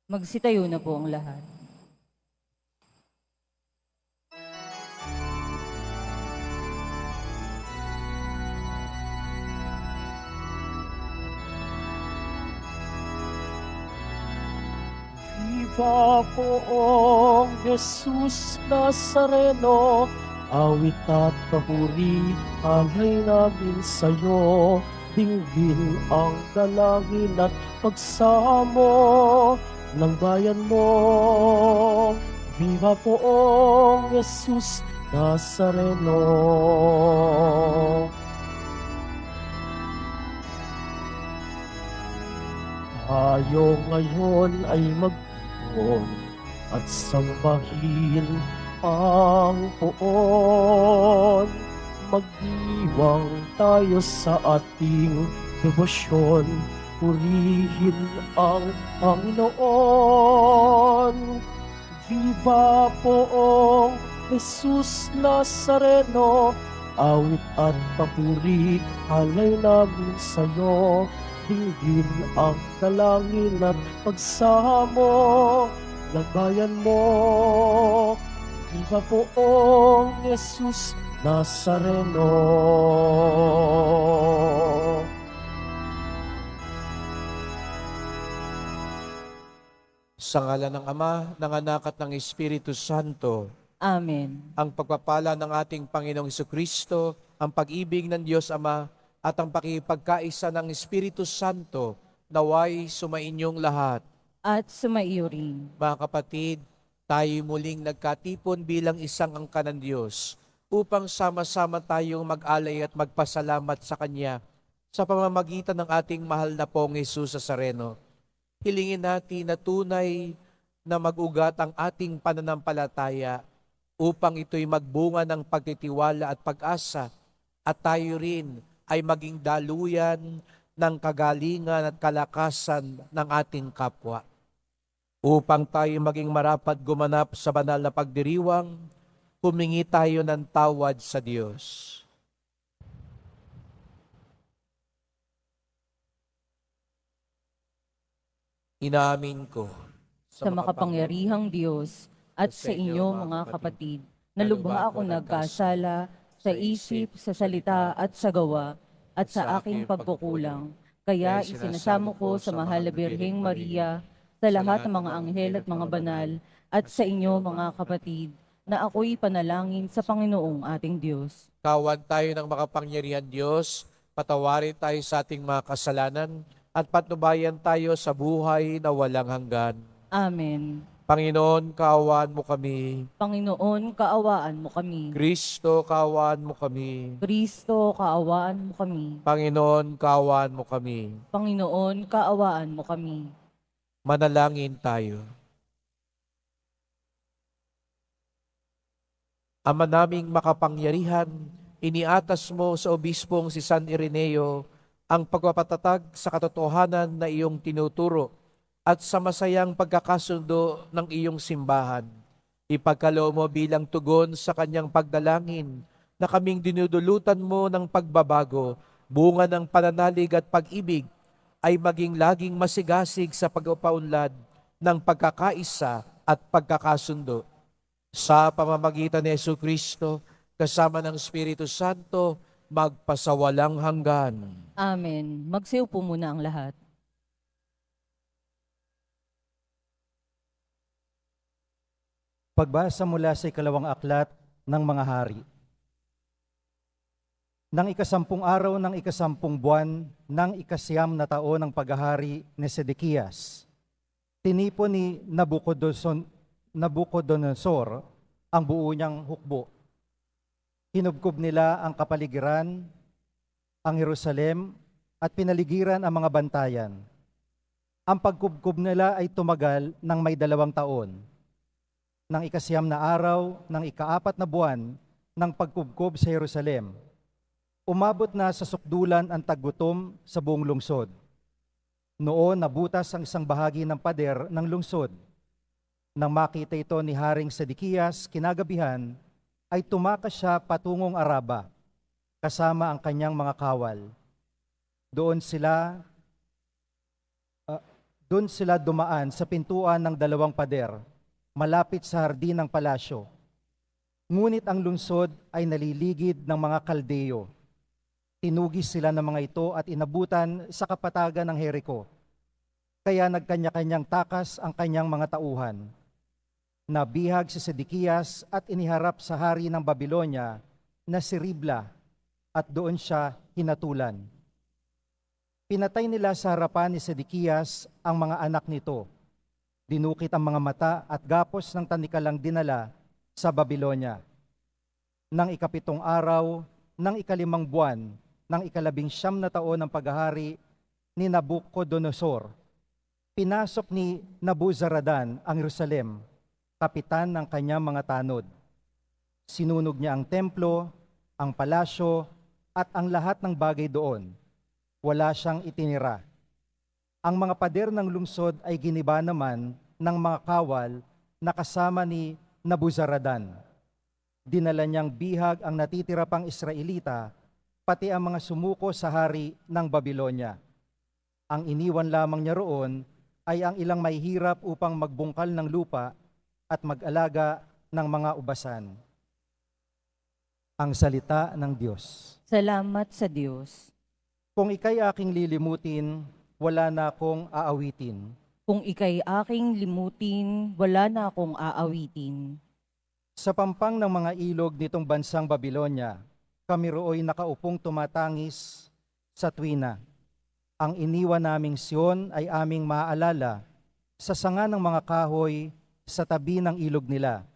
Magsitayo na po ang lahat. Viva poong Jesus Nazareno, awit at papuri, alay namin sa'yo. Dinggin ang dalangin at pagsamo ng bayan mo. Viva poong Jesus Nazareno. Tayo ngayon ay magtipon at sambahin ang poon. Magdiwang tayo sa ating debosyon, purihin ang Panginoon. Viva poong Jesus Nazareno, awit at papuri, alay namin sa'yo. Dinggin ang dalangin at pagsamo ng bayan mo. Viva poong Jesus Nazareno. Sa ngalan ng Ama, ng Anak at ng Espiritu Santo, Amen. ang pagpapala ng ating Panginoong Hesukristo, ang pag-ibig ng Diyos Ama, at ang pakipagkaisa ng Espiritu Santo, naway sumainyong lahat. At sumaiyo rin. Mga kapatid, tayo muling nagkatipon bilang isang angkan ng Diyos upang sama-sama tayong mag-alay at magpasalamat sa Kanya sa pamamagitan ng ating mahal na pong Jesus Nazareno. Hilingin natin na tunay na mag-ugat ang ating pananampalataya upang ito'y magbunga ng pagtitiwala at pag-asa at tayo rin ay maging daluyan ng kagalingan at kalakasan ng ating kapwa. Upang tayo maging marapat gumanap sa banal na pagdiriwang, humingi tayo ng tawad sa Diyos. Inaamin ko Sa makapangyarihang Diyos at sa inyo mga kapatid, na lubha ako nagkasala sa isip, sa salita at sa gawa, at sa aking pagkukulang. Kaya isinasamo ko sa mahal na Birheng Maria, sa lahat ng mga anghel at mga banal, at sa inyo mga kapatid, na ako'y panalangin sa Panginoong ating Diyos. Kawan tayo ng makapangyarihan Diyos, patawarin tayo sa ating mga kasalanan, at patnubayan tayo sa buhay na walang hanggan. Amen. Panginoon, kaawaan mo kami. Panginoon, kaawaan mo kami. Kristo, kaawaan mo kami. Kristo, kaawaan mo kami. Panginoon, kaawaan mo kami. Panginoon, kaawaan mo kami. Manalangin tayo. Ama naming makapangyarihan, iniatas mo sa obispong si San Ireneo ang pagpapatatag sa katotohanan na iyong tinuturo at sa masayang pagkakasundo ng iyong simbahan. Ipagkaloob mo bilang tugon sa kanyang pagdalangin na kaming dinudulutan mo ng pagbabago, bunga ng pananalig at pag-ibig, ay maging laging masigasig sa pagpapaunlad ng pagkakaisa at pagkakasundo. Sa pamamagitan ni Jesucristo, kasama ng Espiritu Santo, magpasawalang hanggan. Amen. Magsiupo muna ang lahat. Pagbasa mula sa ikalawang aklat ng mga hari. Nang ikasampung araw ng ikasampung buwan ng ikasiyam na taon ng paghahari ni Sedekias, tinipon ni Nabucodonosor ang buo niyang hukbo. Kinubkob nila ang kapaligiran, ang Jerusalem, at pinaligiran ang mga bantayan. Ang pagkubkob nila ay tumagal ng may 2 taon. Nang ikasiyam na araw ng ikaapat na buwan ng pagkubkob sa Jerusalem, umabot na sa sukdulan ang taggutom sa buong lungsod. Noon nabutas ang isang bahagi ng pader ng lungsod. Nang makita ito ni Haring Sedekias kinagabihan, ay tumakas siya patungong Araba, kasama ang kanyang mga kawal. Doon Doon sila dumaan sa pintuan ng 2 pader, malapit sa hardin ng palasyo. Ngunit ang lungsod ay naliligid ng mga Kaldeo. Tinugis sila ng mga ito at inabutan sa kapatagan ng Jericho. Kaya nagkanya-kanyang takas ang kanyang mga tauhan. Nabihag si Sedekiyas at iniharap sa hari ng Babylonia na si Ribla, at doon siya hinatulan. Pinatay nila sa harapan ni Sedekiyas ang mga anak nito. Dinukit ang mga mata at gapos ng tanikalang dinala sa Babylonia. Nang 7 araw, ng 5 buwan, ng 19 na taon ng paghahari ni Nabucodonosor, pinasok ni Nabuzaradan ang Jerusalem, kapitan ng kanyang mga tanod. Sinunog niya ang templo, ang palasyo, at ang lahat ng bagay doon. Wala siyang itinira. Ang mga pader ng lungsod ay giniba naman ng mga kawal na kasama ni Nabuzaradan. Dinala niyang bihag ang natitira pang Israelita, pati ang mga sumuko sa hari ng Babylonia. Ang iniwan lamang niya roon ay ang ilang may hirap upang magbungkal ng lupa at mag-alaga ng mga ubasan. Ang salita ng Diyos. Salamat sa Diyos. Kung ika'y aking lilimutin, wala na akong aawitin. Kung ika'y aking limutin, wala na akong aawitin. Sa pampang ng mga ilog nitong bansang Babylonia, kami rooy nakaupong tumatangis sa tuwina. Ang iniwan naming Sion ay aming maaalala sa sanga ng mga kahoy sa tabi ng ilog nila.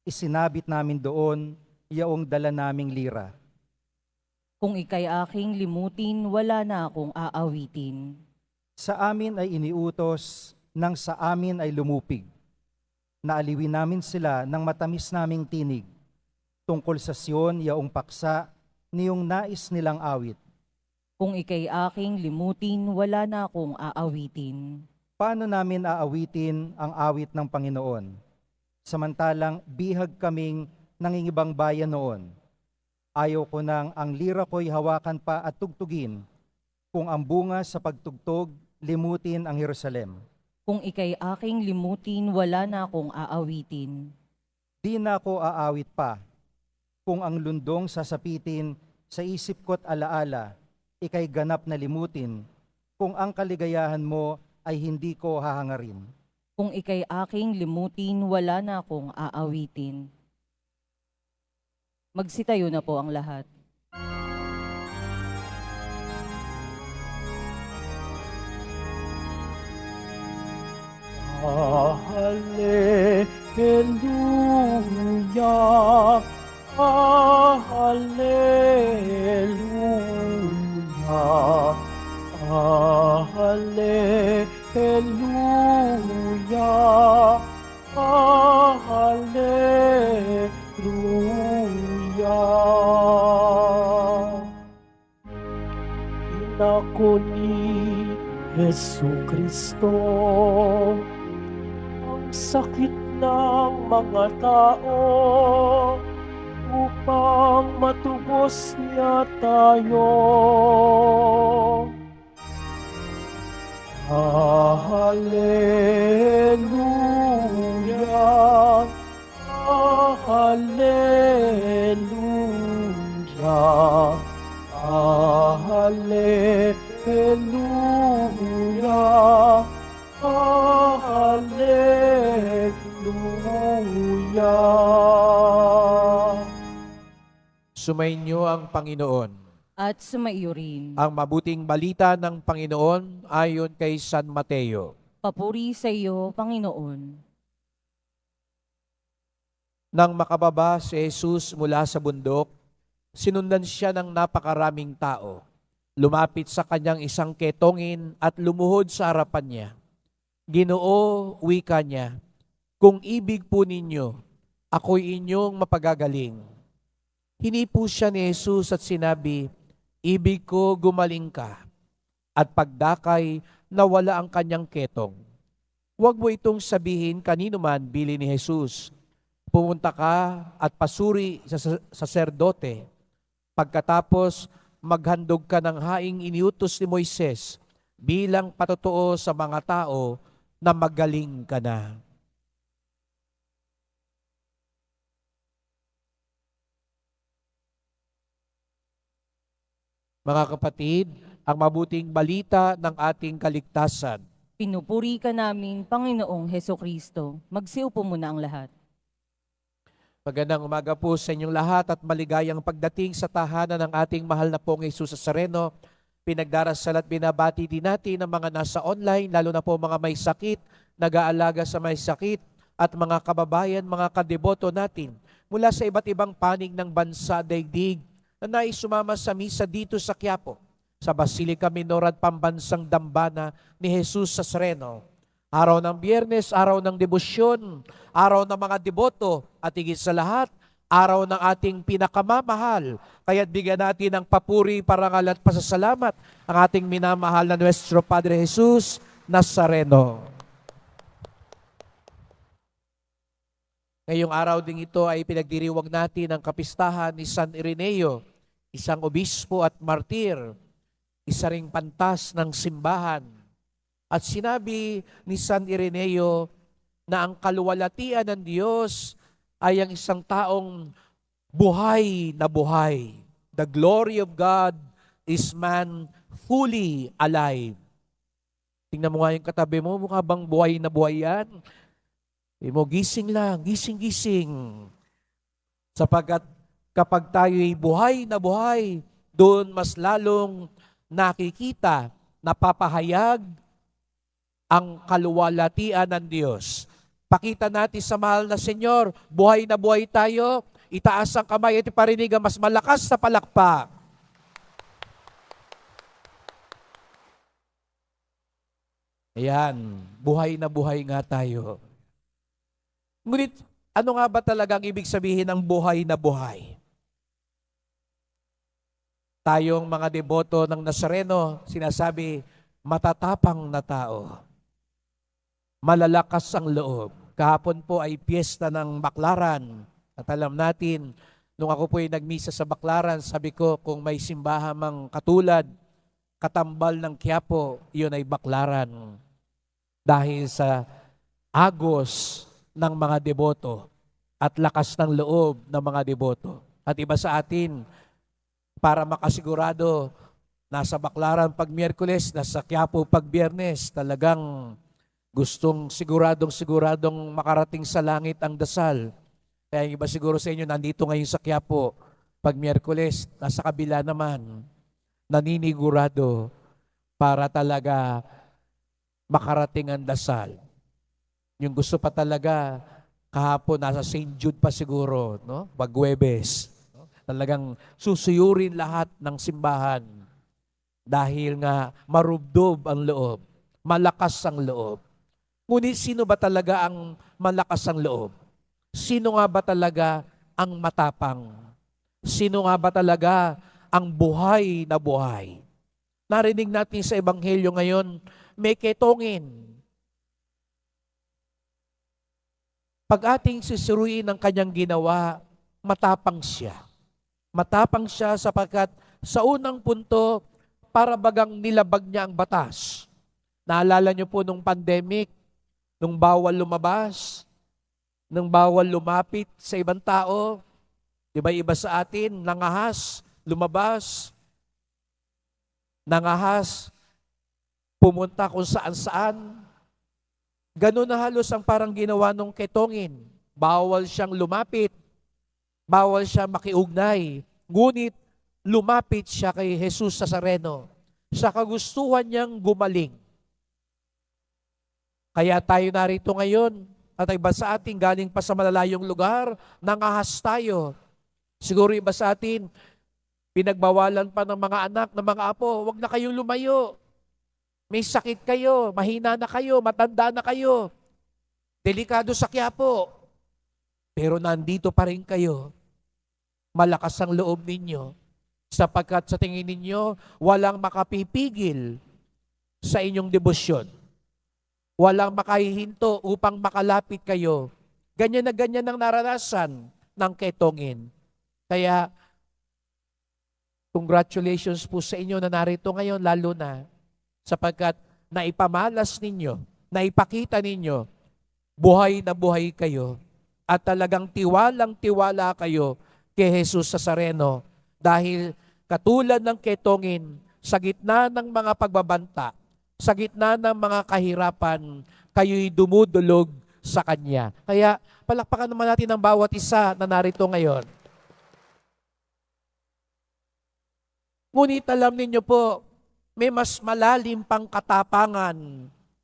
Isinabit namin doon yaong dala naming lira. Kung ika'y aking limutin, wala na akong aawitin. Sa amin ay iniutos, nang sa amin ay lumupig. Naaliwin namin sila ng matamis naming tinig, tungkol sa Sion yaong paksa niyong nais nilang awit. Kung ika'y aking limutin, wala na akong aawitin. Paano namin aawitin ang awit ng Panginoon? Samantalang bihag kaming nangingibang bayan noon. Ayaw ko nang ang lira ko'y hawakan pa at tugtugin, kung ang bunga sa pagtugtog, limutin ang Jerusalem. Kung ika'y aking limutin, wala na akong aawitin. Di na ako aawit pa, kung ang lundong sasapitin sa isip ko't alaala, ika'y ganap na limutin, kung ang kaligayahan mo ay hindi ko hahangarin. Kung ika'y aking limutin, wala na akong aawitin. Magsitayo na po ang lahat. Hallelujah, hallelujah, hallelujah, hallelujah. Inako ni Jesucristo ang sakit ng mga tao upang matubos niya tayo. Hallelujah, hallelujah, hallelujah, hallelujah. Sumainyo ang Panginoon. At sumaiyo rin. Ang mabuting balita ng Panginoon ayon kay San Mateo. Papuri sa iyo, Panginoon. Nang makababa si Jesus mula sa bundok, sinundan siya ng napakaraming tao. Lumapit sa kanyang isang ketongin at lumuhod sa harapan niya. Ginoo, wika niya, kung ibig po ninyo, ako'y inyong mapagagaling. Hinipo siya ni Jesus at sinabi, ibig ko gumaling ka. At pagdakay, nawala ang kanyang ketong. Huwag mo itong sabihin kanino man, bili ni Jesus. Pumunta ka at pasuri sa saserdote. Pagkatapos, maghandog ka ng haing iniutos ni Moises bilang patotoo sa mga tao na magaling ka na. Mga kapatid, ang mabuting balita ng ating kaligtasan. Pinupuri ka namin, Panginoong Heso Kristo. Magsiupo muna ang lahat. Magandang umaga po sa inyong lahat at maligayang pagdating sa tahanan ng ating mahal na pong Jesus Nazareno. Pinagdarasal at binabati din natin ang mga nasa online, lalo na po mga may sakit, nag-aalaga sa may sakit, at mga kababayan, mga kadeboto natin mula sa iba't ibang panig ng bansa daigdig na nais sumama sa misa dito sa Quiapo, sa Basilica Minor at Pambansang Dambana ni Jesus Nazareno. Araw ng Biyernes, araw ng debosyon, araw ng mga deboto, at higit sa lahat, araw ng ating pinakamamahal. Kaya't bigyan natin ng papuri, parangal at pasasalamat ang ating minamahal na Nuestro Padre Jesus Nazareno. Ngayong araw ding ito ay pinagdiriwang natin ang kapistahan ni San Ireneo, isang obispo at martir, isa ring pantas ng simbahan. At sinabi ni San Ireneo na ang kaluwalhatian ng Diyos ay ang isang taong buhay na buhay. The glory of God is man fully alive. Tingnan mo nga yung katabi mo, mukha bang buhay na buhay yan? Mo, gising lang, gising. Sapagkat kapag tayo'y buhay na buhay, doon mas lalong nakikita, napapahayag ang kaluwalhatian ng Diyos. Pakita natin sa mahal na Senyor, buhay na buhay tayo, itaas ang kamay at iparinig ang mas malakas na palakpak. Ayan, buhay na buhay nga tayo. Ngunit, ano nga ba talagang ibig sabihin ng buhay na buhay? Tayong mga deboto ng Nazareno, sinasabi, matatapang na tao. Malalakas ang loob. Kahapon po ay piyesta ng Baklaran. At alam natin, nung ako po ay nagmisa sa Baklaran, sabi ko, kung may simbahan mang katulad, katambal ng Quiapo, iyon ay Baklaran. Dahil sa agos ng mga deboto at lakas ng loob ng mga deboto. At iba sa atin, para makasigurado, nasa Baklaran pag Miyerkules, nasa Quiapo pag Biyernes, talagang gustong siguradong makarating sa langit ang dasal. Kaya iba siguro sa inyo, nandito ngayon sa Quiapo, pag Miyerkules, nasa kabila naman, naninigurado para talaga makarating ang dasal. Yung gusto pa talaga, kahapon nasa St. Jude pa siguro, no? Pag-Huwebes. No? Talagang susuyurin lahat ng simbahan dahil nga marubdob ang loob, malakas ang loob. Ngunit sino ba talaga ang malakas ang loob? Sino nga ba talaga ang matapang? Sino nga ba talaga ang buhay na buhay? Narinig natin sa Ebanghelyo ngayon, may ketongin. Pag ating sisuruin ang kanyang ginawa, matapang siya. Matapang siya sapagkat sa unang punto, para bagang nilabag niya ang batas. Naalala niyo po nung pandemic, nung bawal lumabas, nung bawal lumapit sa ibang tao, iba sa atin, nangahas, lumabas, nangahas, pumunta kung saan-saan. Ganun na halos ang parang ginawa nung ketongin. Bawal siyang lumapit, bawal siya makiugnay. Ngunit lumapit siya kay Jesus Nazareno sa kagustuhan niyang gumaling. Kaya tayo narito ngayon at iba sa atin galing pa sa malalayong lugar, nangahas tayo. Siguro iba sa atin, pinagbawalan pa ng mga anak, ng mga apo, huwag na kayong lumayo. May sakit kayo, mahina na kayo, matanda na kayo. Delikado sa Quiapo. Pero nandito pa rin kayo. Malakas ang loob ninyo. Sapagkat sa tingin ninyo, walang makapipigil sa inyong debosyon. Walang makahihinto upang makalapit kayo. Ganyan na ganyan ang naranasan ng ketongin. Kaya, congratulations po sa inyo na narito ngayon, lalo na sapagkat naipamalas ninyo, naipakita ninyo, buhay na buhay kayo at talagang tiwalang-tiwala kayo kay Jesus Nazareno dahil katulad ng ketongin, sa gitna ng mga pagbabanta, sa gitna ng mga kahirapan, kayo'y dumudulog sa Kanya. Kaya palakpakan naman natin ang bawat isa na narito ngayon. Ngunit alam ninyo po, may mas malalim pang katapangan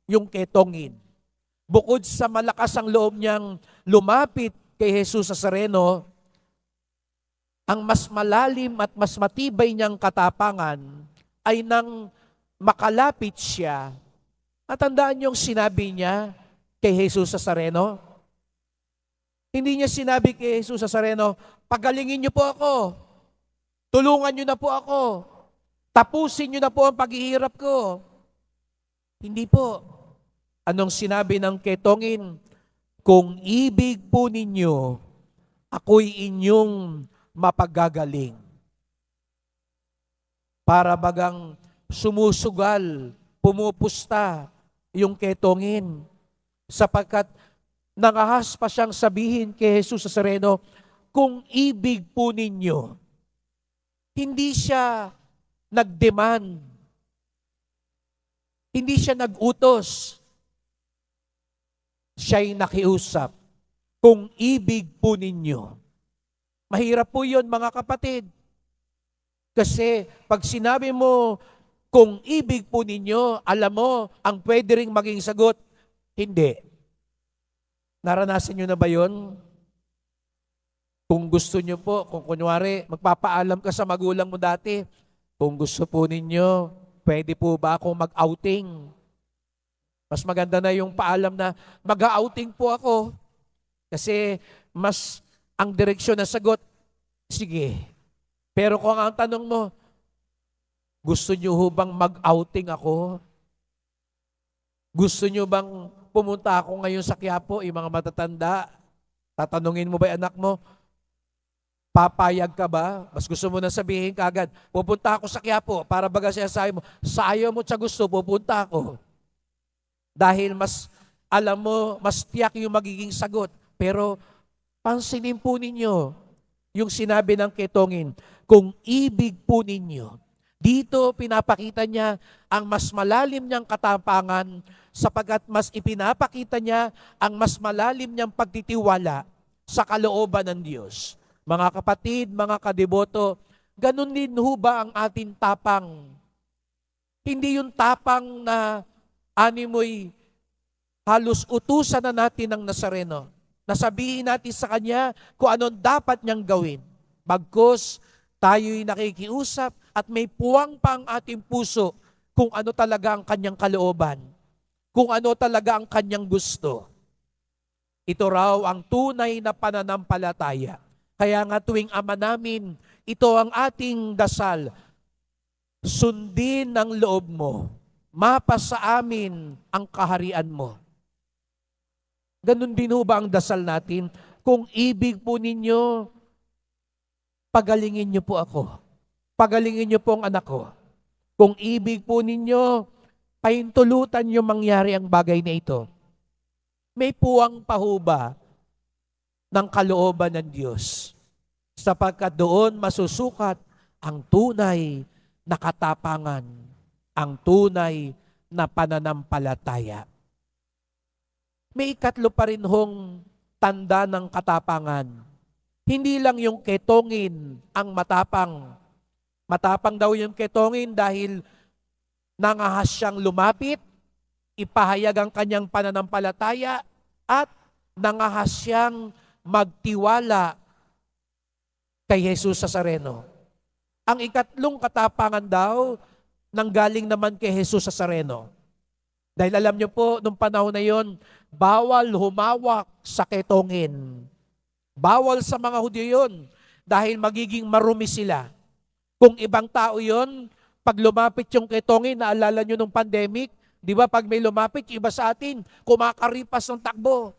yung ketongin. Bukod sa malakas ang loob niyang lumapit kay Jesus Nazareno, ang mas malalim at mas matibay niyang katapangan ay nang makalapit siya. At tandaan niyong sinabi niya kay Jesus Nazareno. Hindi niya sinabi kay Jesus Nazareno, pagalingin niyo po ako. Tulungan niyo na po ako. Tapusin niyo na po ang paghihirap ko. Hindi po. Anong sinabi ng ketongin? Kung ibig po ninyo, ako'y inyong mapagagaling. Para bagang sumusugal, pumupusta yung ketongin. Sapagkat nangahas pa siyang sabihin kay Jesus Nazareno, kung ibig po ninyo, hindi siya nag-demand, hindi siya nag-utos, siya'y nakiusap. Kung ibig po ninyo. Mahirap po yun, mga kapatid. Kasi pag sinabi mo, kung ibig po ninyo, alam mo, ang pwede ring maging sagot, hindi. Naranasan nyo na ba yun? Kung gusto nyo po, kung kunwari, magpapaalam ka sa magulang mo dati, kung gusto po ninyo, pwede po ba akong mag-outing? Mas maganda na yung paalam na mag-outing po ako. Kasi mas ang direksyon na sagot, sige. Pero kung ang tanong mo, gusto nyo ho bang mag-outing ako? Gusto nyo bang pumunta ako ngayon sa Quiapo, yung mga matatanda? Tatanungin mo ba yung anak mo, papayag ka ba? Mas gusto mo na sabihin kagad, pupunta ako sa Quiapo para baga siya sa ayaw mo siya gusto, pupunta ako. Dahil mas, alam mo, mas tiyak yung magiging sagot. Pero, pansinin po ninyo yung sinabi ng ketongin, kung ibig po ninyo, dito pinapakita niya ang mas malalim niyang katapangan sapagkat mas ipinapakita niya ang mas malalim niyang pagtitiwala sa kalooban ng Diyos. Mga kapatid, mga kadeboto, ganun din ho ba ang ating tapang? Hindi yung tapang na animoy halos utusan na natin ng Nazareno. Nasabihin natin sa Kanya kung anong dapat niyang gawin. Bagkus, tayo'y nakikiusap at may puwang pa ang ating puso kung ano talaga ang Kanyang kalooban. Kung ano talaga ang Kanyang gusto. Ito raw ang tunay na pananampalataya. Kaya nga tuwing Ama namin, ito ang ating dasal. Sundin ang loob mo. Mapa sa amin ang kaharian mo. Ganun din ho ba ang dasal natin? Kung ibig po ninyo, pagalingin niyo po ako. Pagalingin niyo po ang anak ko. Kung ibig po ninyo, pahintulutan niyo mangyari ang bagay na ito. May puwang pa ho ba ng kalooban ng Diyos? Sapagkat doon masusukat ang tunay na katapangan, ang tunay na pananampalataya. May ikatlo pa rin hong tanda ng katapangan. Hindi lang yung ketongin ang matapang. Matapang daw yung ketongin dahil nangahas siyang lumapit, ipahayag ang kanyang pananampalataya, at nangahas siyang magtiwala kay Jesus Nazareno. Ang ikatlong katapangan daw, nanggaling naman kay Jesus Nazareno. Dahil alam niyo po, nung panahon na yon, bawal humawak sa ketongin. Bawal sa mga Hudyo yun, dahil magiging marumi sila. Kung ibang tao yon, pag lumapit yung ketongin, naalala nyo nung pandemic, di ba pag may lumapit, yung iba sa atin, kumakaripas ng takbo.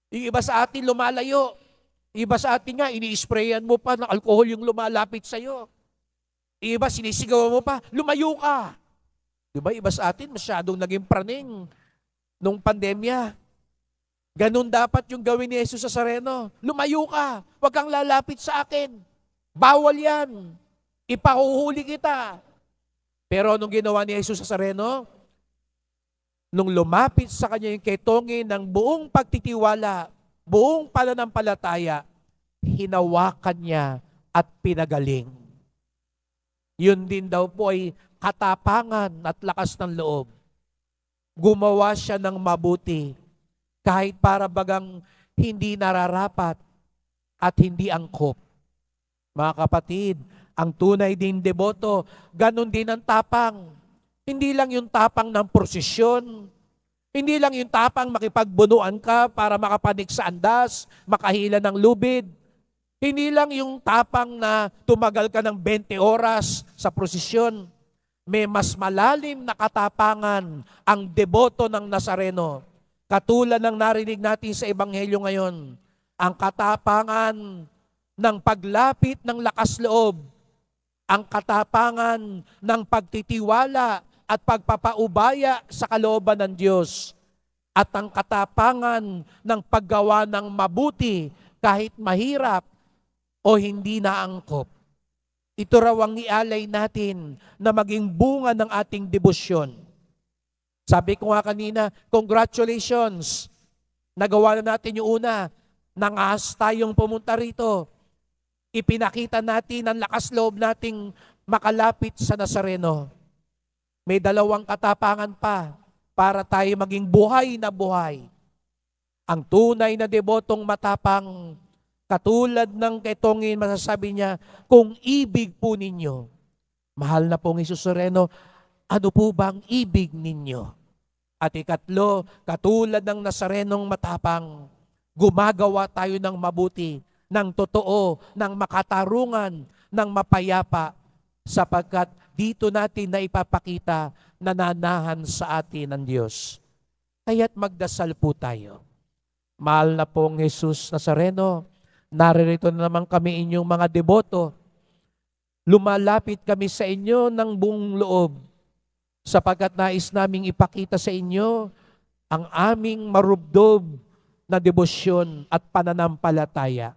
Yung iba sa atin, lumalayo. Yung iba sa atin nga, ini-sprayan mo pa ng alkohol yung lumalapit sa'yo. Yung iba, sinisigawan mo pa, lumayo ka. Di ba? Iba sa atin, masyadong naging praning nung pandemya. Ganun dapat yung gawin ni Jesus Nazareno. Lumayo ka. Huwag kang lalapit sa akin. Bawal yan. Ipahuhuli kita. Pero anong ginawa ni Jesus Nazareno? Nung lumapit sa kanya yung ketongin ng buong pagtitiwala, buong pananampalataya, hinawakan niya at pinagaling. Yun din daw po ay katapangan at lakas ng loob. Gumawa siya ng mabuti kahit para bagang hindi nararapat at hindi angkop. Mga kapatid, ang tunay din deboto, ganun din ang tapang. Hindi lang yung tapang ng prosesyon, hindi lang yung tapang makipagbunuan ka para makapanik sa andas, makahila ng lubid. Hindi lang yung tapang na tumagal ka ng 20 oras sa prosesyon. May mas malalim na katapangan ang deboto ng Nazareno. Katulad ng narinig natin sa Ebanghelyo ngayon, ang katapangan ng paglapit ng lakas loob, ang katapangan ng pagtitiwala at pagpapaubaya sa kalooban ng Diyos, at ang katapangan ng paggawa ng mabuti kahit mahirap o hindi naangkop. Ito raw ang ialay natin na maging bunga ng ating debosyon. Sabi ko nga kanina, congratulations! Nagawa na natin yung una. Nangahas tayong pumunta rito. Ipinakita natin ang lakas loob nating makalapit sa Nazareno. May dalawang katapangan pa para tayo maging buhay na buhay. Ang tunay na debotong matapang, katulad ng ketongin, masasabi niya, kung ibig po ninyo, mahal na pong Jesus Nazareno, ano po bang ibig ninyo? At ikatlo, katulad ng Nazarenong matapang, gumagawa tayo ng mabuti, ng totoo, ng makatarungan, ng mapayapa, sapagkat dito natin na ipapakita na nanahan sa atin ng Diyos. Kaya't magdasal po tayo. Mahal na pong Jesus Nazareno, naririto na naman kami inyong mga deboto. Lumalapit kami sa inyo ng buong loob sapagkat nais naming ipakita sa inyo ang aming marubdob na debosyon at pananampalataya.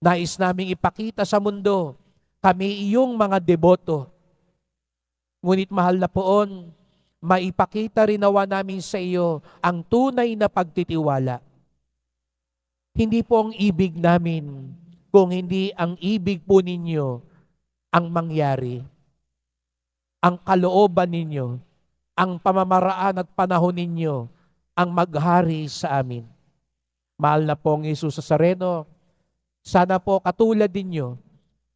Nais naming ipakita sa mundo, kami iyong mga deboto. Ngunit mahal na poon, maipakita rin nawa namin sa iyo ang tunay na pagtitiwala. Hindi po ang ibig namin, kung hindi ang ibig po ninyo ang mangyari. Ang kalooban ninyo, ang pamamaraan at panahon ninyo, ang maghari sa amin. Mahal na pong Jesus Nazareno, sana po katulad ninyo,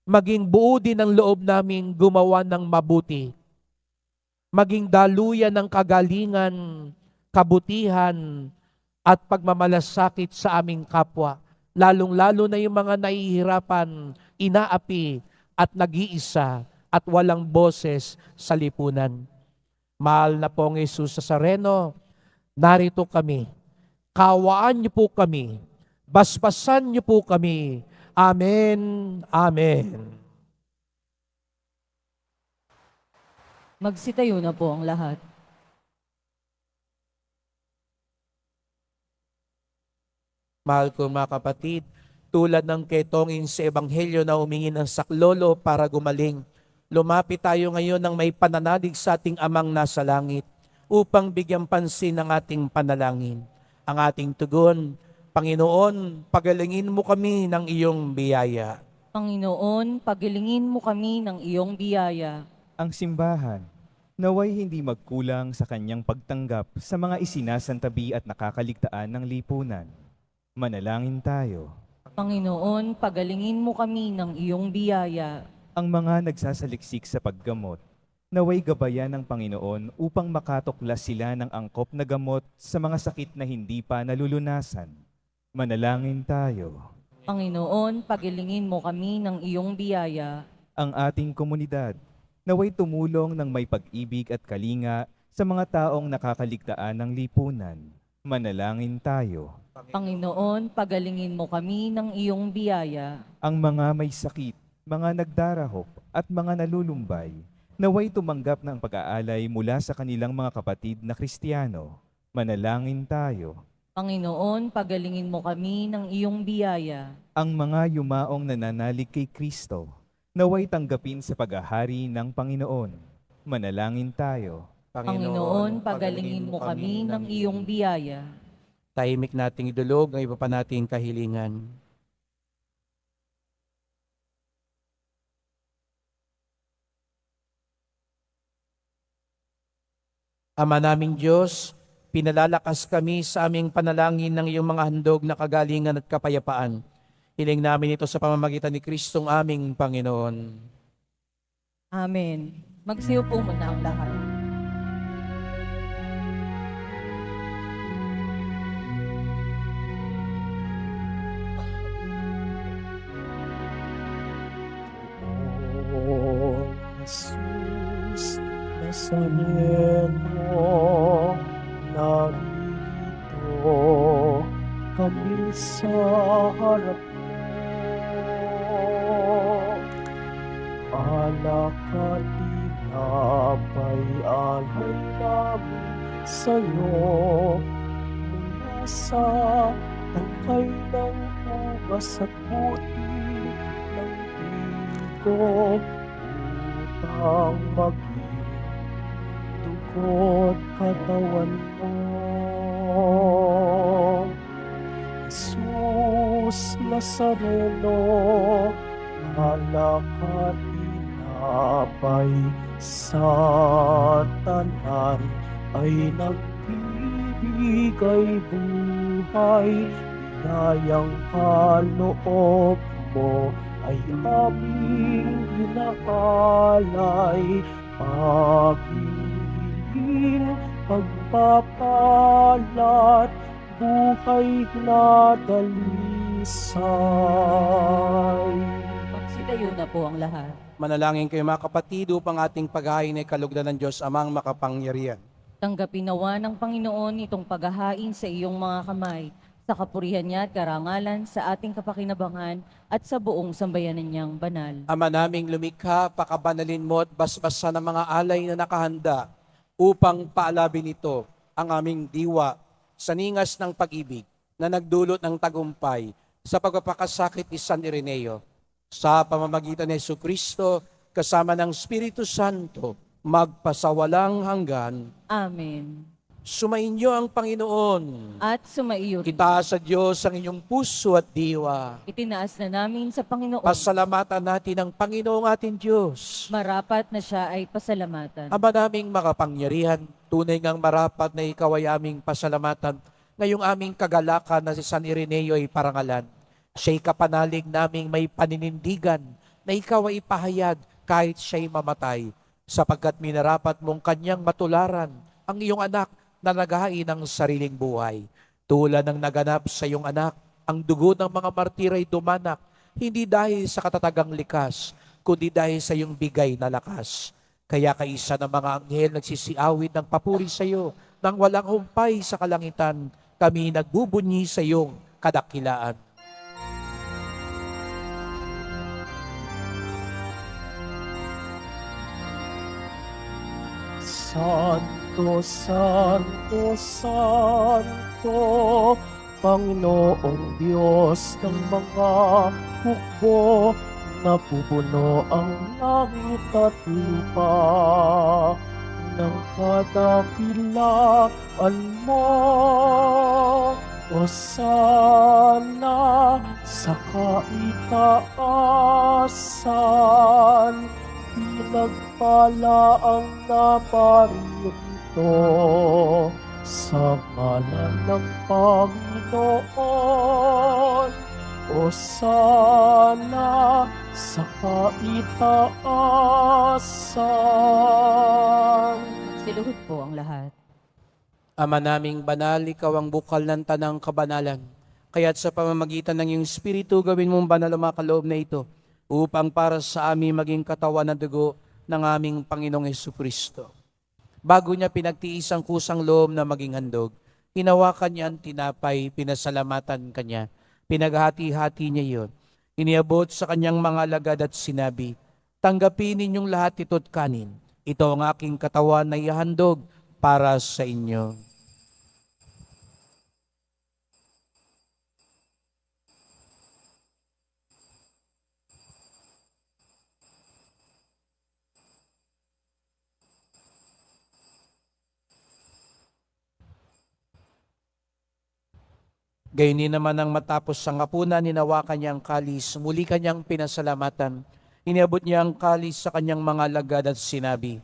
maging buo din ang loob namin gumawa ng mabuti. Maging daluyan ng kagalingan, kabutihan, at pagmamalasakit sa aming kapwa, lalong-lalo na yung mga nahihirapan, inaapi at nag-iisa at walang boses sa lipunan. Mahal na pong Jesus Nazareno, narito kami. Kawaan niyo po kami. Basbasan niyo po kami. Amen. Amen. Magsitayo na po ang lahat. Mahal ko mga kapatid, tulad ng ketongin sa Ebanghelyo na humingi ng saklolo para gumaling, lumapit tayo ngayon ng may pananalig sa ating Amang nasa langit upang bigyan pansin ng ating panalangin. Ang ating tugon, Panginoon, pagalingin mo kami ng iyong biyaya. Panginoon, pagilingin mo kami ng iyong biyaya. Ang simbahan, naway hindi magkulang sa kanyang pagtanggap sa mga isinasantabi at nakakaligtaan ng lipunan. Manalangin tayo. Panginoon, pagalingin mo kami ng iyong biyaya. Ang mga nagsasaliksik sa paggamot, naway gabayan ng Panginoon upang makatuklas sila ng angkop na gamot sa mga sakit na hindi pa nalulunasan. Manalangin tayo. Panginoon, pagilingin mo kami ng iyong biyaya. Ang ating komunidad, naway tumulong ng may pag-ibig at kalinga sa mga taong nakakaligtaan ng lipunan. Manalangin tayo. Panginoon, pagalingin mo kami ng iyong biyaya. Ang mga may sakit, mga nagdarahop at mga nalulumbay, naway tumanggap ng pag-aalay mula sa kanilang mga kapatid na Kristiyano. Manalangin tayo. Panginoon, pagalingin mo kami ng iyong biyaya. Ang mga yumaong nananalig kay Kristo, naway tanggapin sa paghahari ng Panginoon. Manalangin tayo. Panginoon, pagalingin mo kami ng iyong biyaya. Tahimik nating idulog ang iba pa nating kahilingan. Ama naming Diyos, pinalalakas kami sa aming panalangin ng iyong mga handog na kagalingan at kapayapaan. Hiling namin ito sa pamamagitan ni Kristong aming Panginoon. Amen. Magsiyo po muna ang lahat. O Jesus Nazareno, narito kami sa harap mo. Alak at tinapay alay namin sa'yo, mula sa tangkay ng ubas at buti ng trigo, upang maging dugo't katawan mo. Jesus Nazareno, alak at tinapay sa tanan ay nagbibigay buhay, biyayang kaloob mo ay aming inaalay, aming hiling pagpapalat, buhay na dalisay. Magsitayo na po ang lahat. Manalangin kayo mga kapatid upang ating paghahain ay kalugdan ng Diyos amang makapangyarihan. Tanggapin nawa ng Panginoon itong paghahain sa iyong mga kamay, sa kapurihan niya at karangalan, sa ating kapakinabangan at sa buong sambayanan niyang banal. Ama naming lumikha, pakabanalin mo at basbasan ng mga alay na nakahanda upang paalabin ito ang aming diwa sa ningas ng pag-ibig na nagdulot ng tagumpay sa pagpapakasakit ni San Ireneo. Sa pamamagitan ni Jesucristo, kasama ng Espiritu Santo, magpasawalang hanggan. Amen. Sumainyo ang Panginoon. At sumaiyo rin. Itaas sa Diyos ang inyong puso at diwa. Itinaas na namin sa Panginoon. Pasalamatan natin ang Panginoong ating Diyos. Marapat na siya ay pasalamatan. Ama naming makapangyarihan, tunay ngang marapat na ikaw ay aming pasalamatan. Ngayong aming kagalakan na si San Ireneo ay parangalan. Siya'y kapanalig naming may paninindigan na ikaw ay ipahayag kahit siya'y mamatay, sapagkat minarapat mong kanyang matularan ang iyong anak na naghahain ng sariling buhay. Tulad ng naganap sa iyong anak, ang dugo ng mga martir ay dumanak, hindi dahil sa katatagang likas, kundi dahil sa iyong bigay na lakas. Kaya kaisa ng mga anghel nagsisiawit ng papuri sa iyo, nang walang humpay sa kalangitan, kami nagbubunyi sa iyong kadakilaan. Santo, Santo, Santo, Panginoong Diyos ng mga hukbo, napupuno ang langit at lupa ng kadakilaan mo. Hosana sa kaitaasan, pinagpala ang naparito sa ngalan ng Panginoon. Hosana sa kaitaasan. Siluhod po ang lahat. Ama naming banal, ikaw ang bukal ng tanang kabanalan. Kaya't sa pamamagitan ng iyong Espiritu, gawin mong banal ang mga kaloob na ito, upang para sa amin maging katawan at dugo ng aming Panginoong Jesucristo. Bago niya pinagtiis ang kusang loob na maging handog, hinawakan niya ang tinapay, pinasalamatan kanya, pinaghati-hati niya iyon. Iniabot sa kanyang mga alagad at sinabi, Tanggapin ninyong lahat ito't kanin. Ito ang aking katawan na ihandog para sa inyo. Gayon din naman ang matapos ang hapunan, hinawakan niya ang kalis, muli kanyang pinasalamatan. Iniabot niya ang kalis sa kanyang mga alagad at sinabi,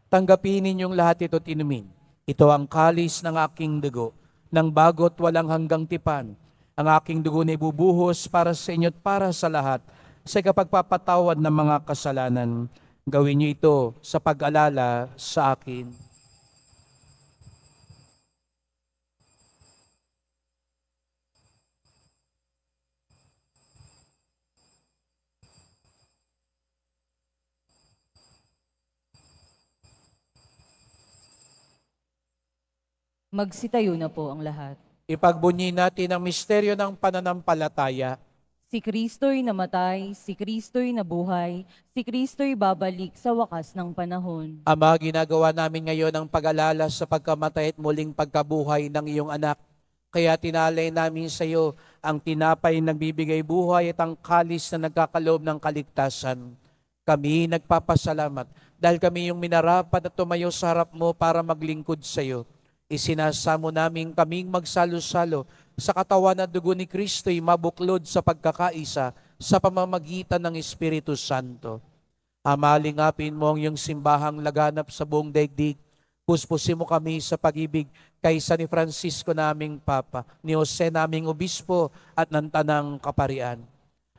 tanggapin ninyong lahat ito't inumin. Ito ang kalis ng aking dugo, ng bago't walang hanggang tipan. Ang aking dugo na ibubuhos para sa inyo at para sa lahat, sa kapagpapatawad ng mga kasalanan. Gawin niyo ito sa pag-alala sa akin. Magsitayo na po ang lahat. Ipagbunyi natin ang misteryo ng pananampalataya. Si Kristo'y namatay, si Kristo'y nabuhay, si Kristo'y babalik sa wakas ng panahon. Ama, ginagawa namin ngayon ang pag-alala sa pagkamatay at muling pagkabuhay ng iyong anak. Kaya tinalay namin sa iyo ang tinapay na nagbibigay buhay at ang kalis na nagkakaloob ng kaligtasan. Kami nagpapasalamat dahil kami yung minarapat at tumayo sa harap mo para maglingkod sa iyo. Isinasamo namin kaming magsalo-salo sa katawan at dugo ni Kristo'y mabuklod sa pagkakaisa sa pamamagitan ng Espiritu Santo. Ama, lingapin mo ang iyong simbahang laganap sa buong daigdig. Puspusin mo kami sa pag-ibig kay San Francisco naming Papa, ni Jose naming Obispo at ng Tanang Kaparian.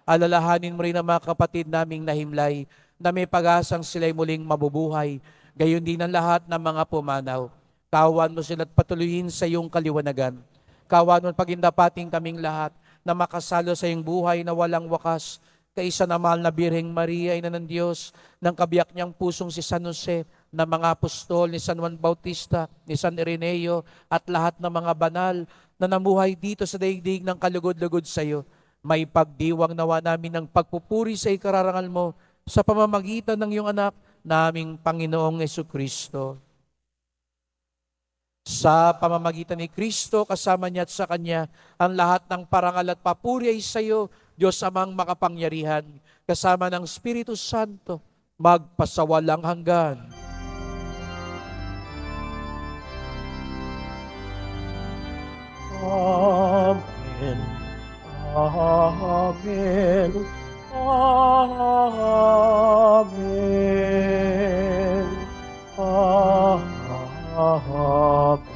Alalahanin mo rin ang mga kapatid naming nahimlay na may pag-asang sila'y muling mabubuhay, gayon din ang lahat ng mga pumanaw. Kawan mo sila at patuloyin sa iyong kaliwanagan. Kawan mo pagindapating kaming lahat na makasalo sa iyong buhay na walang wakas. Kaisa na mahal na Birheng Maria, Ina ng Diyos, ng kabiyak niyang pusong si San Jose, ng mga apostol ni San Juan Bautista, ni San Ireneo, at lahat ng mga banal na namuhay dito sa daigdig ng kalugod-lugod sa iyo. May pagdiwang nawa namin ng pagpupuri sa ikararangal mo sa pamamagitan ng iyong anak, naming Panginoong Jesucristo. Sa pamamagitan ni Kristo, kasama niya at sa Kanya, ang lahat ng parangal at papuri ay sa iyo, Diyos Amang makapangyarihan, kasama ng Espiritu Santo, magpasawalang hanggan. Amen. Amen. Amen. Amen.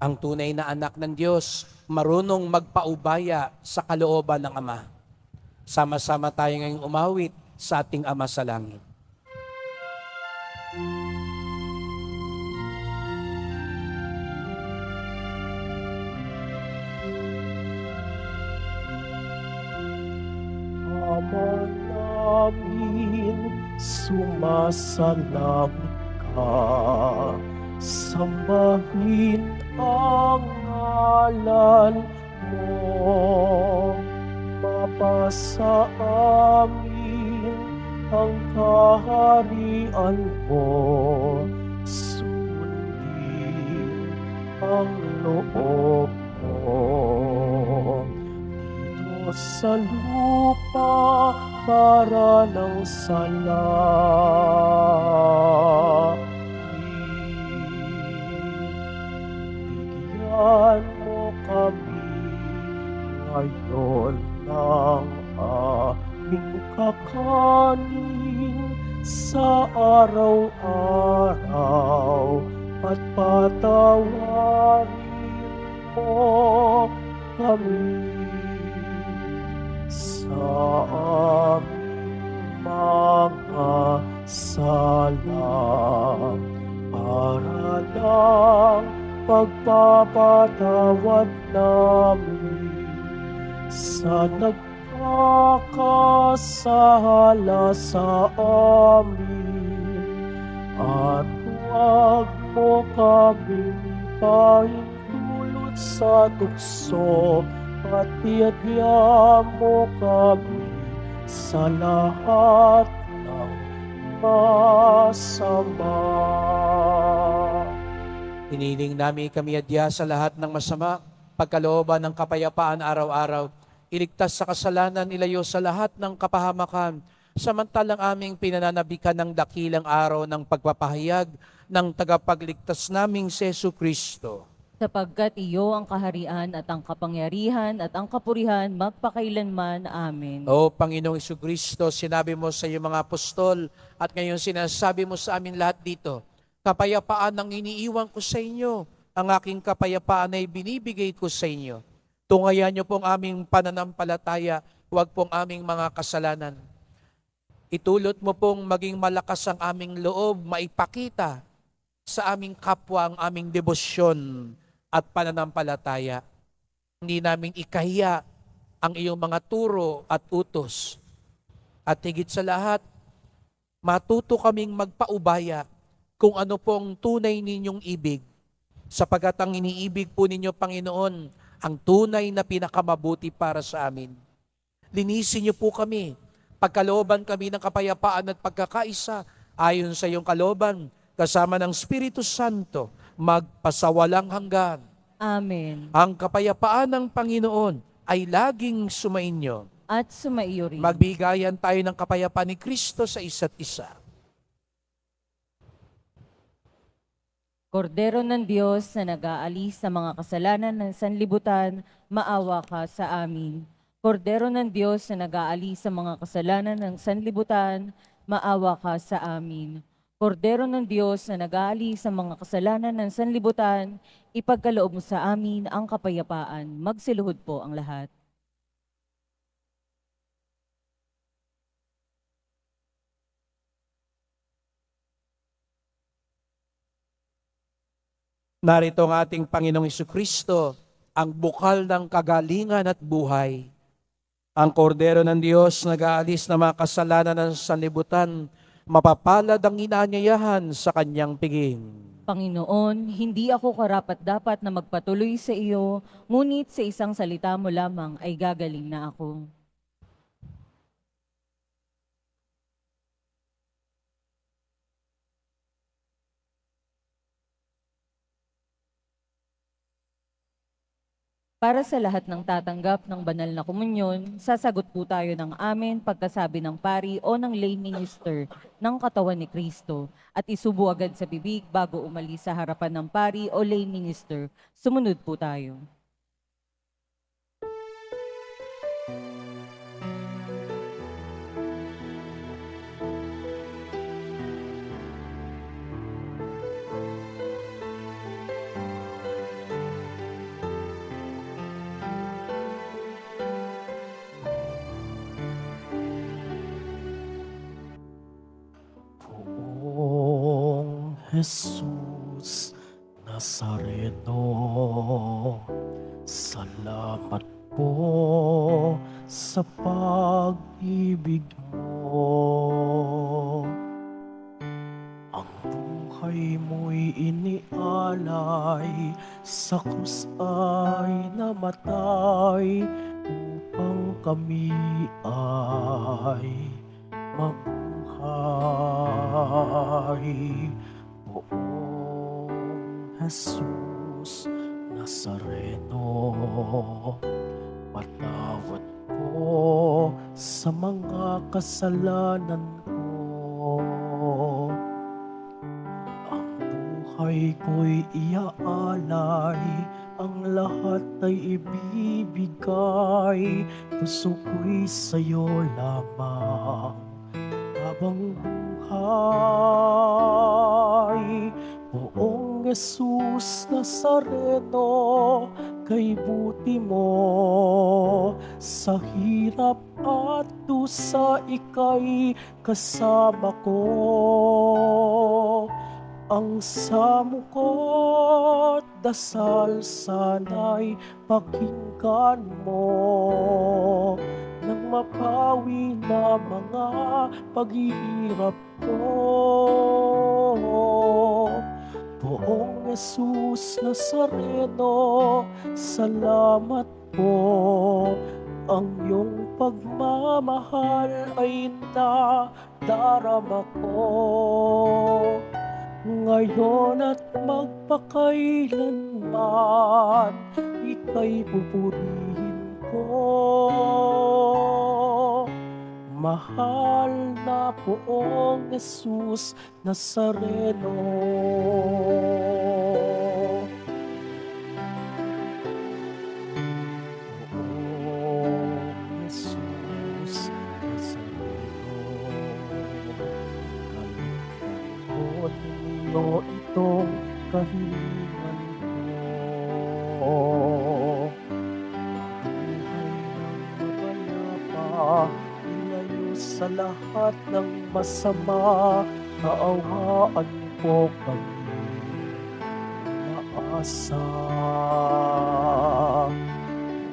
Ang tunay na anak ng Diyos, marunong magpaubaya sa kalooban ng Ama. Sama-sama tayo ngayong umawit sa ating Ama sa langit. Ama namin, sumasalangit ka, sambahin ang ngalan mo, mapasa amin ang kaharian mo, sundin ang loob mo. Sa lupa para ng salamin. Bigyan mo kami ngayon ng aming kakanin sa araw-araw at patawarin mo kami sa aming mga sala, para lang pagpapatawad namin sa nagkakasala sa amin, at huwag mo kaming pahintulot sa tukso, Patiyadya mo kami sa lahat ng masama. Hiniling namin kami adya sa lahat ng masama, pagkalooban ng kapayapaan araw-araw, iligtas sa kasalanan, ilayo sa lahat ng kapahamakan, samantalang aming pinananabikan ng dakilang araw ng pagpapahayag ng tagapagligtas naming si Jesucristo. Sapagkat iyo ang kaharian at ang kapangyarihan at ang kapurihan magpakailanman. Amen. O Panginoong Jesucristo, sinabi mo sa iyong mga apostol at ngayon sinasabi mo sa amin lahat dito, kapayapaan ang iniiwan ko sa inyo, ang aking kapayapaan ay binibigay ko sa inyo. Tungayan niyo pong aming pananampalataya, huwag pong aming mga kasalanan. Itulot mo pong maging malakas ang aming loob, maipakita sa aming kapwa ang aming debosyon at pananampalataya. Hindi namin ikahiya ang iyong mga turo at utos. At higit sa lahat, matuto kaming magpaubaya kung ano pong tunay ninyong ibig. Sapagat ang iniibig po ninyo, Panginoon, ang tunay na pinakamabuti para sa amin. Linisin niyo po kami, pagkalooban kami ng kapayapaan at pagkakaisa, ayon sa iyong kalooban, kasama ng Espiritu Santo, magpasawalang hanggan. Amen. Ang kapayapaan ng Panginoon ay laging sumainyo. At sumaiyo rin. Magbigayan tayo ng kapayapaan ni Kristo sa isa't isa. Kordero ng Diyos na nag-aalis sa mga kasalanan ng sanlibutan, maawa ka sa amin. Kordero ng Diyos na nag-aalis sa mga kasalanan ng sanlibutan, maawa ka sa amin. Kordero ng Diyos na nag-aalis sa mga kasalanan ng sanlibutan, ipagkaloob mo sa amin ang kapayapaan. Magsiluhod po ang lahat. Narito ang ating Panginoong Jesucristo, ang bukal ng kagalingan at buhay. Ang kordero ng Diyos nag-aalis ng mga kasalanan ng sanlibutan, mapapalad ang inaanyayahan sa kanyang piging. Panginoon, hindi ako karapat-dapat na magpatuloy sa iyo, ngunit sa isang salita mo lamang ay gagaling na ako. Para sa lahat ng tatanggap ng banal na komunyon, sasagot po tayo ng amen pagkasabi ng pari o ng lay minister ng katawan ni Kristo at isubo agad sa bibig bago umalis sa harapan ng pari o lay minister. Sumunod po tayo. Poong Jesus Nazareno, salamat po sa pag-ibig mo. Ang buhay mo'y inialay, sa krus ay namatay, upang kami ay mabuhay. Poong Jesus Nazareno, patawad po sa mga kasalanan ko. Ang buhay ko'y iaalay, ang lahat ay ibibigay, puso ko'y sa'yo lamang habang buhay. Poong Jesus Nazareno, kay buti mo sa hirap at dusa, ika'y kasama ko. Ang samo ko't dasal sana'y pakinggan mo, nang mapawi na mga paghihirap ko. Poong Jesus Nazareno, salamat po, ang iyong pagmamahal ay nadarama ko. Ngayon at magpakailanman, ika'y pupurihin ko. Mahal na poong Jesus Nazareno. Poong Jesus Nazareno, kaligtan po ninyo itong kahilingan ko. Buhay ng mapayapa, ilayo sa lahat ng masama, kaawaan po kami, umaasa.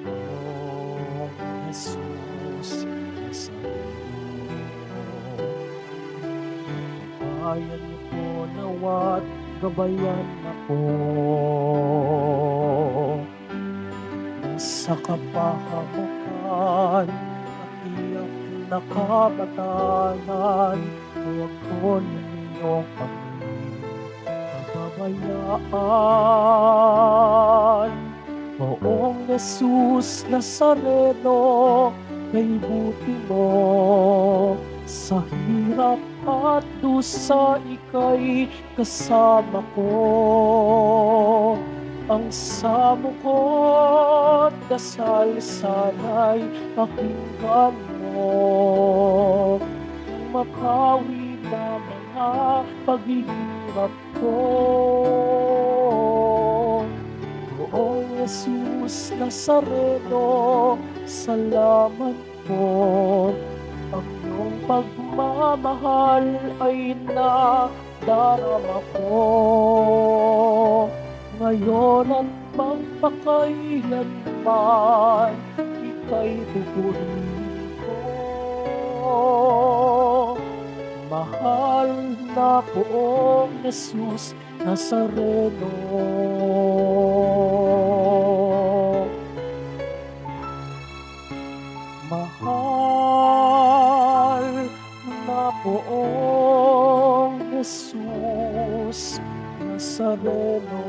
Poong Jesus Nazareno, gabayan niyo po nawa't gabayan ako. Nasa kapahamakan at iyak na kamatayan, huwag po ninyo kami pababayaan. Poong Jesus Nazareno, kay buti mo, sa hirap at dusa ika'y kasama ko. Ang samo ko't dasal sana'y pakinggan mo, nang mapawi na mga paghihirap ko. Poong Jesus Nazareno, salamat po. Ang iyong pagmamahal ay nadarama ko. Ngayon at magpakailanman, ika'y pupurihin ko. Mahal na poong Jesus Nazareno. Mahal na poong Jesus Nazareno.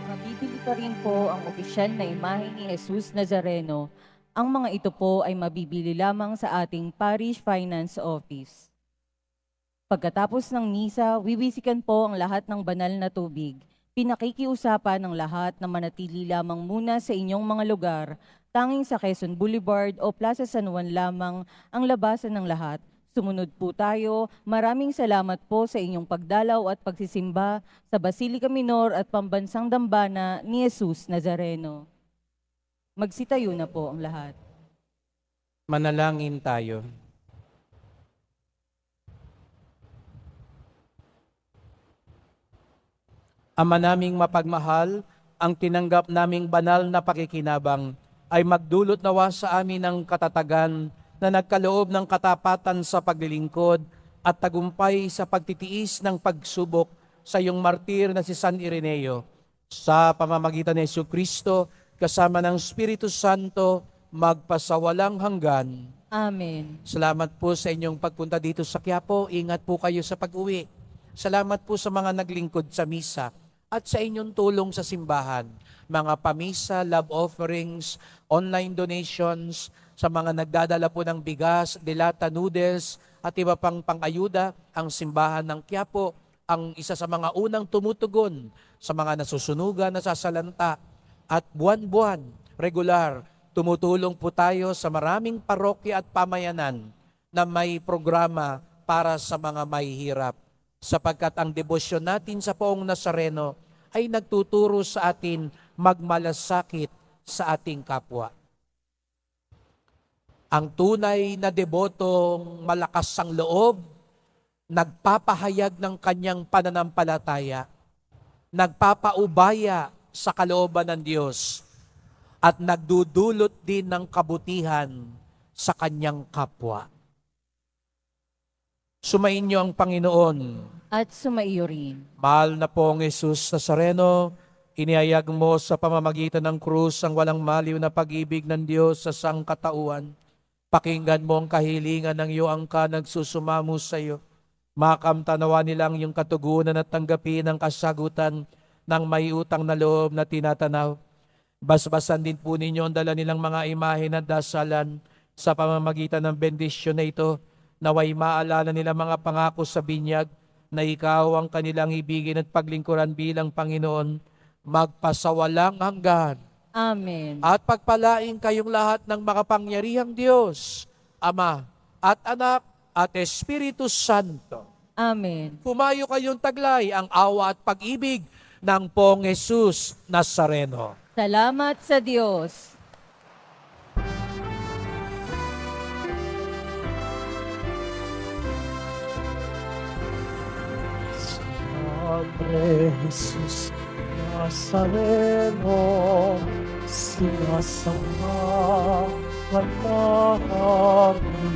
Mabibili pa rin po ang opisyal na imahe ni Jesus Nazareno. Ang mga ito po ay mabibili lamang sa ating Parish Finance Office. Pagkatapos ng misa, wiwisikan po ang lahat ng banal na tubig. Pinakikiusapan ng lahat na manatili lamang muna sa inyong mga lugar, tanging sa Quezon Boulevard o Plaza San Juan lamang ang labasan ng lahat. Sumunod po tayo. Maraming salamat po sa inyong pagdalaw at pagsisimba sa Basilica Minor at Pambansang Dambana ni Jesus Nazareno. Magsitayo na po ang lahat. Manalangin tayo. Ama naming mapagmahal, ang tinanggap naming banal na pakikinabang ay magdulot nawa sa amin ng katatagan na nagkaloob ng katapatan sa paglilingkod at tagumpay sa pagtitiis ng pagsubok sa iyong martir na si San Ireneo. Sa pamamagitan ni Jesucristo, kasama ng Espiritu Santo, magpasawalang hanggan. Amen. Salamat po sa inyong pagpunta dito sa Quiapo. Ingat po kayo sa pag-uwi. Salamat po sa mga naglingkod sa misa at sa inyong tulong sa simbahan. Mga pamisa, love offerings, online donations, sa mga nagdadala po ng bigas, dilata, noodles, at iba pang pang-ayuda, ang simbahan ng Quiapo, ang isa sa mga unang tumutugon sa mga nasusunugan, nasasalanta, at buwan-buwan, regular, tumutulong po tayo sa maraming parokya at pamayanan na may programa para sa mga mahihirap. Sapagkat ang debosyon natin sa Poong Nazareno ay nagtuturo sa atin magmalasakit sa ating kapwa. Ang tunay na debotong malakas ang loob, nagpapahayag ng kanyang pananampalataya, nagpapaubaya sa kalooban ng Diyos, at nagdudulot din ng kabutihan sa kanyang kapwa. Sumainyo ang Panginoon. At sumaiyo rin. Mahal na pong Jesus Nazareno, inihayag mo sa pamamagitan ng krus ang walang maliw na pag-ibig ng Diyos sa sangkatauhan. Pakinggan mo ang kahilingan ng iyong angka nagsusumamo sa iyo. Makamtanawa nilang iyong katugunan at tanggapin ang kasagutan ng may utang na loob na tinatanaw. Basbasan din po ninyo ang dala nilang mga imahe at dasalan sa pamamagitan ng bendisyon na ito, naway maalala nila mga pangako sa binyag na ikaw ang kanilang ibigin at paglingkuran bilang Panginoon, magpasawalang hanggan. Amen. At pagpalain kayong lahat ng makapangyarihang Diyos, Ama at Anak at Espiritu Santo. Amen. Pumayo kayong taglay ang awa at pag-ibig ng Pong Jesus Nazareno. Salamat sa Diyos. Padre Jesus Nazareno, sinasama ka namin.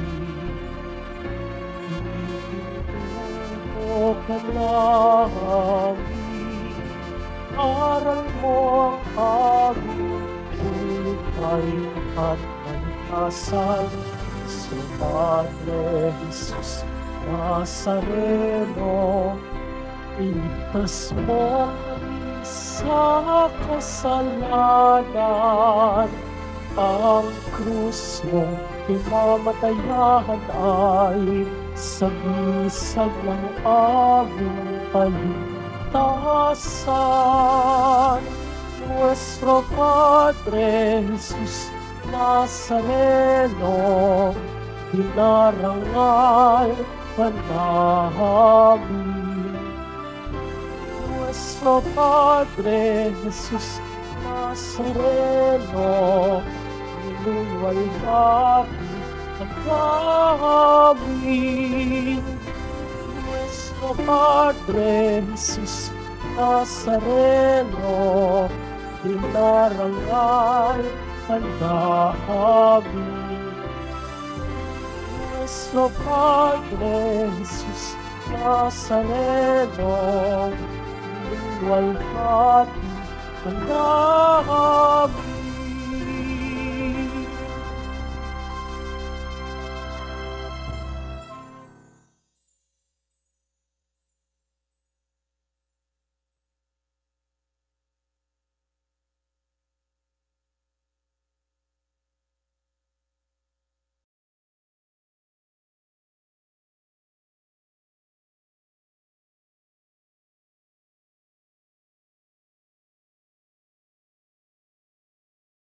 Inuubo ka namin, aral mo ang aming buhay at kaligtasan. Sa Padre Jesus Nazareno, iligtas mo kami sa kasalanan. Ang krus mong pinamatayan ay sagisag ng aming kaligtasan. Nuestro Padre Jesus Nazareno, dinarangal ka namin. Nuestro Padre Jesus Nazareno, niluwalhati ka namin. Nuestro Padre Jesus Nazareno, dinarangal ka namin. Nuestro Padre Jesus Nazareno, walhati ka namin.